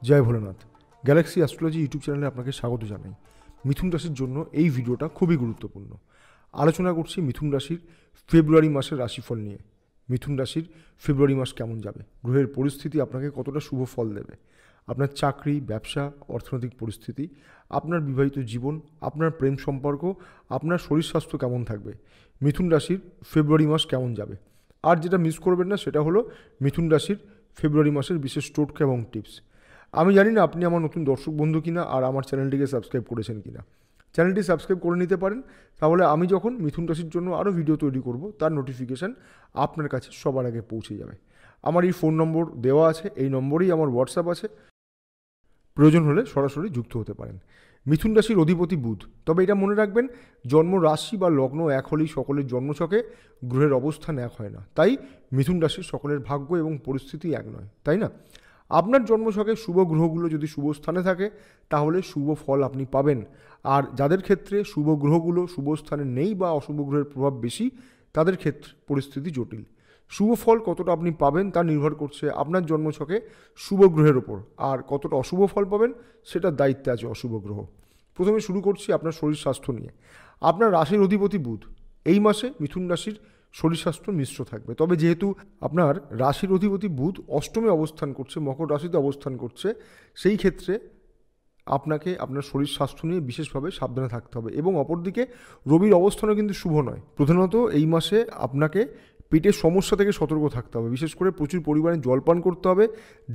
জয় Bholenath. Galaxy astrology YouTube চ্যানেলে আপনাকে স্বাগত জানাই। মিথুন রাশির জন্য এই ভিডিওটা খুবই গুরুত্বপূর্ণ। আলোচনা করছি মিথুন রাশির ফেব্রুয়ারি মাসের রাশিফল নিয়ে। মিথুন রাশির ফেব্রুয়ারি মাস কেমন যাবে, গ্রহের পরিস্থিতি আপনাকে কতটা শুভ ফল দেবে, আপনার চাকরি, ব্যবসা, অর্থনৈতিক পরিস্থিতি, আপনার বিবাহিত জীবন, আপনার প্রেম সম্পর্ক, আপনার শরীর স্বাস্থ্য কেমন থাকবে, মিথুন রাশির ফেব্রুয়ারি মাস কেমন যাবে। আর যেটা মিস করবেন না সেটা হলো মিথুন রাশির ফেব্রুয়ারি মাসের বিশেষ টোটকা এবং টিপস। আমি জানি না আপনি আমার নতুন দর্শক বন্ধু কিনা আর আমার চ্যানেলটিকে সাবস্ক্রাইব করেছেন কিনা। চ্যানেলটি সাবস্ক্রাইব করে নিতে পারেন, তাহলে আমি যখন মিথুন রাশির জন্য আরও ভিডিও তৈরি করব তার নোটিফিকেশান আপনার কাছে সবার আগে পৌঁছে যাবে। আমার এই ফোন নম্বর দেওয়া আছে, এই নম্বরেই আমার হোয়াটসঅ্যাপ আছে, প্রয়োজন হলে সরাসরি যুক্ত হতে পারেন। মিথুন রাশির অধিপতি বুধ, তবে এটা মনে রাখবেন জন্ম রাশি বা লগ্ন এক হলেই সকলের জন্মছকে গ্রহের অবস্থান এক হয় না। তাই মিথুন রাশির সকলের ভাগ্য এবং পরিস্থিতি এক নয়, তাই না? আপনার জন্মছকে শুভ গ্রহগুলো যদি শুভ স্থানে থাকে তাহলে শুভ ফল আপনি পাবেন, আর যাদের ক্ষেত্রে শুভ গ্রহগুলো শুভ স্থানে নেই বা অশুভ গ্রহের প্রভাব বেশি তাদের ক্ষেত্রে পরিস্থিতি জটিল। শুভ ফল কতটা আপনি পাবেন তা নির্ভর করছে আপনার জন্মছকে শুভ গ্রহের ওপর, আর কতটা অশুভ ফল পাবেন সেটার দায়িত্বে আছে অশুভ গ্রহ। প্রথমে শুরু করছি আপনার শরীর স্বাস্থ্য নিয়ে। আপনার রাশির অধিপতি বুধ, এই মাসে মিথুন রাশির শরীর স্বাস্থ্য মিশ্র থাকবে। তবে যেহেতু আপনার রাশির অধিপতি বুধ অষ্টমে অবস্থান করছে, মকর রাশিতে অবস্থান করছে, সেই ক্ষেত্রে আপনাকে আপনার শরীর স্বাস্থ্য নিয়ে বিশেষভাবে সাবধানে থাকতে হবে। এবং অপরদিকে রবির অবস্থানও কিন্তু শুভ নয়। প্রধানত এই মাসে আপনাকে পেটের সমস্যা থেকে সতর্ক থাকতে হবে, বিশেষ করে প্রচুর পরিমাণে জল পান করতে হবে,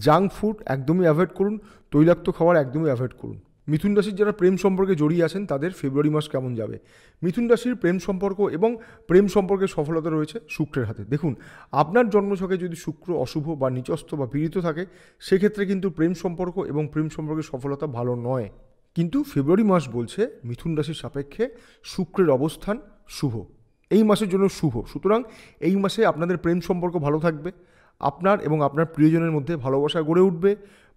জাঙ্ক ফুড একদমই অ্যাভয়েড করুন, তৈলাক্ত খাবার একদমই অ্যাভয়েড করুন। মিথুন রাশির যারা প্রেম সম্পর্কে জড়িয়ে আছেন তাদের ফেব্রুয়ারি মাস কেমন যাবে? মিথুন রাশির প্রেম সম্পর্ক এবং প্রেম সম্পর্কের সফলতা রয়েছে শুক্রের হাতে। দেখুন, আপনার জন্মছকে যদি শুক্র অশুভ বা নিচস্থ বা পীড়িত থাকে সেক্ষেত্রে কিন্তু প্রেম সম্পর্ক এবং প্রেম সম্পর্কের সফলতা ভালো নয়। কিন্তু ফেব্রুয়ারি মাস বলছে মিথুন রাশির সাপেক্ষে শুক্রের অবস্থান শুভ, এই মাসের জন্য শুভ। সুতরাং এই মাসে আপনাদের প্রেম সম্পর্ক ভালো থাকবে, আপনার এবং আপনার প্রিয়জনের মধ্যে ভালোবাসা গড়ে উঠবে,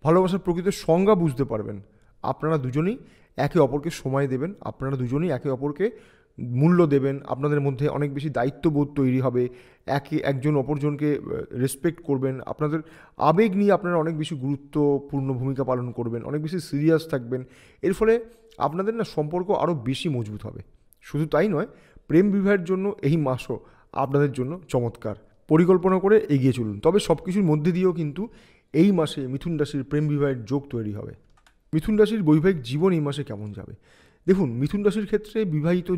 ভালোবাসার প্রকৃত সংজ্ঞা বুঝতে পারবেন। আপনারা দুজনেই একে অপরকে সময় দেবেন, আপনারা দুজনেই একে অপরকে মূল্য দেবেন, আপনাদের মধ্যে অনেক বেশি দায়িত্ববোধ তৈরি হবে, একজন অপরজনকে রেসপেক্ট করবেন, আপনাদের আবেগ নিয়ে আপনারা অনেক বেশি গুরুত্বপূর্ণ ভূমিকা পালন করবেন, অনেক বেশি সিরিয়াস থাকবেন। এর ফলে আপনাদের না সম্পর্ক আরও বেশি মজবুত হবে। শুধু তাই নয়, প্রেম বিবাহের জন্য এই মাসও আপনাদের জন্য চমৎকার। পরিকল্পনা করে এগিয়ে চলুন। তবে সব কিছুর মধ্যে দিয়েও কিন্তু এই মাসে মিথুন রাশির প্রেম বিবাহের যোগ তৈরি হবে। মিথুন রাশির বৈবাহিক জীবন এই মাসে কেমন যাবে? দেখুন, মিথুন রাশির ক্ষেত্রে বিবাহিত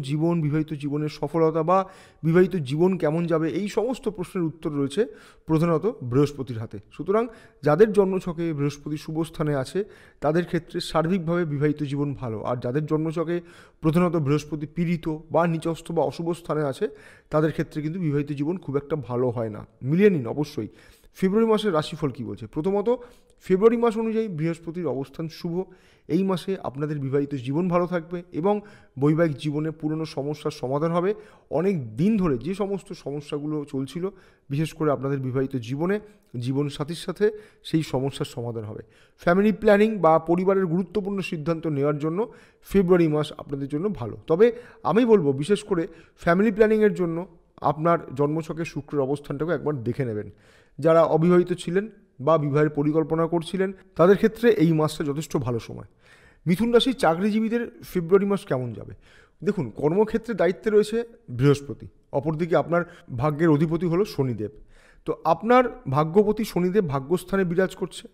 জীবনের সফলতা বা বিবাহিত জীবন কেমন যাবে এই সমস্ত প্রশ্নের উত্তর রয়েছে প্রধানত বৃহস্পতির হাতে। সুতরাং যাদের জন্মছকে বৃহস্পতি শুভ স্থানে আছে তাদের ক্ষেত্রে সার্বিকভাবে বিবাহিত জীবন ভালো, আর যাদের জন্মছকে প্রধানত বৃহস্পতি পীড়িত বা নিচস্থ বা অশুভ স্থানে আছে তাদের ক্ষেত্রে কিন্তু বিবাহিত জীবন খুব একটা ভালো হয় না। মিলিয়ে নিন অবশ্যই। ফেব্রুয়ারি মাসের রাশিফল কী বলছে? প্রথমত, ফেব্রুয়ারি মাস অনুযায়ী বৃহস্পতির অবস্থান শুভ। এই মাসে আপনাদের বিবাহিত জীবন ভালো থাকবে এবং বৈবাহিক জীবনে পুরনো সমস্যার সমাধান হবে। অনেক দিন ধরে যে সমস্ত সমস্যাগুলো চলছিল, বিশেষ করে আপনাদের বিবাহিত জীবনে জীবনসাথীর সাথে, সেই সমস্যার সমাধান হবে। ফ্যামিলি প্ল্যানিং বা পরিবারের গুরুত্বপূর্ণ সিদ্ধান্ত নেওয়ার জন্য ফেব্রুয়ারি মাস আপনাদের জন্য ভালো। তবে আমি বলবো বিশেষ করে ফ্যামিলি প্ল্যানিংয়ের জন্য আপনার জন্মছকে শুক্রের অবস্থানটাকে একবার দেখে নেবেন। যারা অবিবাহিত ছিলেন বা বিবাহের পরিকল্পনা করছিলেন তাদের ক্ষেত্রে এই মাসটা যথেষ্ট ভালো সময়। মিথুন রাশির চাকরিজীবীদের ফেব্রুয়ারি মাস কেমন যাবে? দেখুন, কর্মক্ষেত্রে দায়িত্বে রয়েছে বৃহস্পতি, অপরদিকে আপনার ভাগ্যের অধিপতি হলো শনিদেব। তো আপনার ভাগ্যপতি শনিদেব ভাগ্যস্থানে বিরাজ করছে,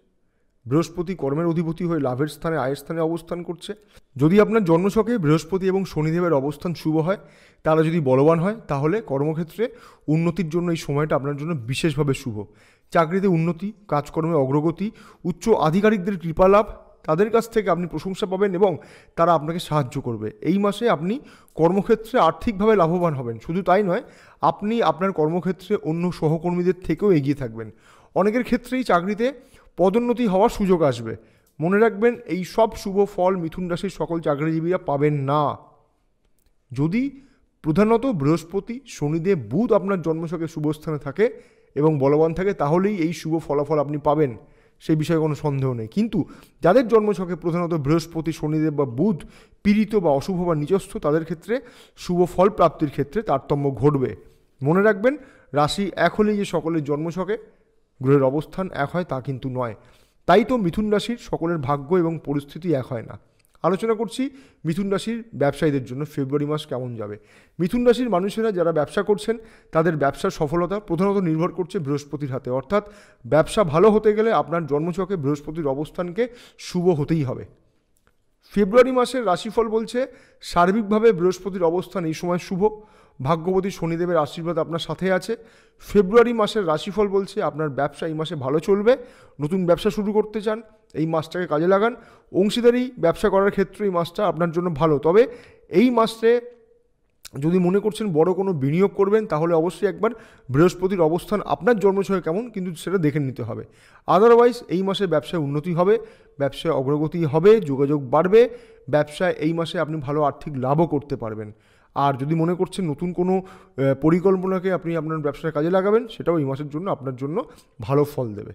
বৃহস্পতি কর্মের অধিপতি হয়ে লাভের স্থানে, আয়ের স্থানে অবস্থান করছে। যদি আপনার জন্মছকে বৃহস্পতি এবং শনিদেবের অবস্থান শুভ হয়, তারা যদি বলবান হয়, তাহলে কর্মক্ষেত্রে উন্নতির জন্য এই সময়টা আপনার জন্য বিশেষভাবে শুভ। চাকরিতে উন্নতি, কাজকর্মে অগ্রগতি, উচ্চ আধিকারিকদের কৃপালাভ, তাদের কাছ থেকে আপনি প্রশংসা পাবেন এবং তারা আপনাকে সাহায্য করবে। এই মাসে আপনি কর্মক্ষেত্রে আর্থিকভাবে লাভবান হবেন। শুধু তাই নয়, আপনি আপনার কর্মক্ষেত্রে অন্য সহকর্মীদের থেকেও এগিয়ে থাকবেন। অনেকের ক্ষেত্রেই চাকরিতে পদোন্নতি হওয়ার সুযোগ আসবে। মনে রাখবেন, এই সব শুভ ফল মিথুন রাশির সকল চাকরিজীবীরা পাবেন না। যদি প্রধানত বৃহস্পতি, শনিদেব, বুধ আপনার জন্মছকে শুভস্থানে থাকে এবং বলবান থাকে, তাহলেই এই শুভ ফলাফল আপনি পাবেন, সেই বিষয়ে কোনো সন্দেহ নেই। কিন্তু যাদের জন্মছকে প্রধানত বৃহস্পতি, শনিদেব বা বুধ পীড়িত বা অশুভ বা নিচস্থ, তাদের ক্ষেত্রে শুভ ফল প্রাপ্তির ক্ষেত্রে তারতম্য ঘটবে। মনে রাখবেন, রাশি এক হলেই যে সকলের জন্মছকে গ্রহের অবস্থান এক হয় তা কিন্তু নয়। তাই তো মিথুন রাশির সকলের ভাগ্য এবং পরিস্থিতি এক হয় না। আলোচনা করছি মিথুন রাশির ব্যবসায়ীদের জন্য ফেব্রুয়ারি মাস কেমন যাবে। মিথুন রাশির মানুষেরা যারা ব্যবসা করছেন তাদের ব্যবসার সফলতা প্রধানত নির্ভর করছে বৃহস্পতির হাতে, অর্থাৎ ব্যবসা ভালো হতে গেলে আপনার জন্মছকে বৃহস্পতির অবস্থানকে শুভ হতেই হবে। ফেব্রুয়ারি মাসের রাশিফল বলছে সার্বিকভাবে বৃহস্পতির অবস্থান এই সময় শুভ, ভাগ্যবতী শনিদেবের আশীর্বাদ আপনার সাথে আছে। ফেব্রুয়ারি মাসের রাশিফল বলছে আপনার ব্যবসা এই মাসে ভালো চলবে। নতুন ব্যবসা শুরু করতে চান, এই মাসটাকে কাজে লাগান। অংশীদারি ব্যবসা করার ক্ষেত্রে এই মাসটা আপনার জন্য ভালো, তবে এই মাসে যদি মনে করছেন বড় কোনো বিনিয়োগ করবেন তাহলে অবশ্যই একবার বৃহস্পতির অবস্থান আপনার জন্মছকে কেমন কিন্তু সেটা দেখে নিতে হবে। আদারওয়াইজ এই মাসে ব্যবসায় উন্নতি হবে, ব্যবসায় অগ্রগতি হবে, যোগাযোগ বাড়বে, ব্যবসায় এই মাসে আপনি ভালো আর্থিক লাভও করতে পারবেন। আর যদি মনে করছেন নতুন কোনো পরিকল্পনাকে আপনি আপনার ব্যবসায় কাজে লাগাবেন, সেটাও এই মাসের জন্য আপনার জন্য ভালো ফল দেবে।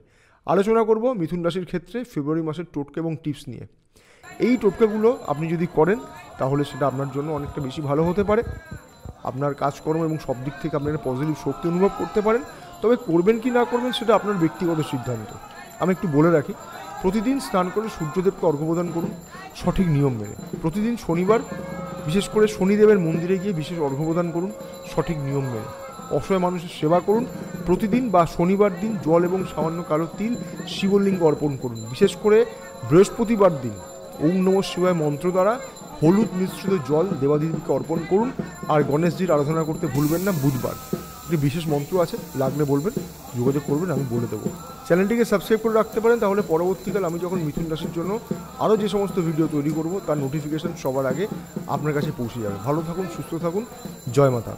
আলোচনা করব মিথুন রাশির ক্ষেত্রে ফেব্রুয়ারি মাসের টোটকা এবং টিপস নিয়ে। এই টোটকাগুলো আপনি যদি করেন তাহলে সেটা আপনার জন্য অনেকটা বেশি ভালো হতে পারে। আপনার কাজকর্ম এবং সব দিক থেকে আপনি একটা পজিটিভ শক্তি অনুভব করতে পারেন। তবে করবেন কি না করবেন সেটা আপনার ব্যক্তিগত সিদ্ধান্ত। আমি একটু বলে রাখি, প্রতিদিন স্নান করে সূর্যদেবকে অর্ঘ্য প্রদান করুন সঠিক নিয়ম মেনে। প্রতিদিন শনিবার বিশেষ করে শনিদেবের মন্দিরে গিয়ে বিশেষ অর্ঘ্য প্রদান করুন সঠিক নিয়ম মেনে। অসহায় মানুষের সেবা করুন প্রতিদিন, বা শনিবার দিন জল এবং সামান্য কালো তিল শিবলিঙ্গ অর্পণ করুন। বিশেষ করে বৃহস্পতিবার দিন ওম নমঃ শিবায় মন্ত্র দ্বারা হলুদ মিশ্রিত জল দেবাদেবীকে অর্পণ করুন। আর গণেশজির আরাধনা করতে ভুলবেন না বুধবার। একটি বিশেষ মন্ত্র আছে, লাগলে বলবেন, যোগাযোগ করবেন, আমি বলে দেবো। চ্যানেলটিকে সাবস্ক্রাইব করে রাখতে পারেন, তাহলে পরবর্তীকাল আমি যখন মিথুন রাশির জন্য আরও যে সমস্ত ভিডিও তৈরি করব তার নোটিফিকেশান সবার আগে আপনার কাছে পৌঁছে যাবে। ভালো থাকুন, সুস্থ থাকুন, জয় মাতা।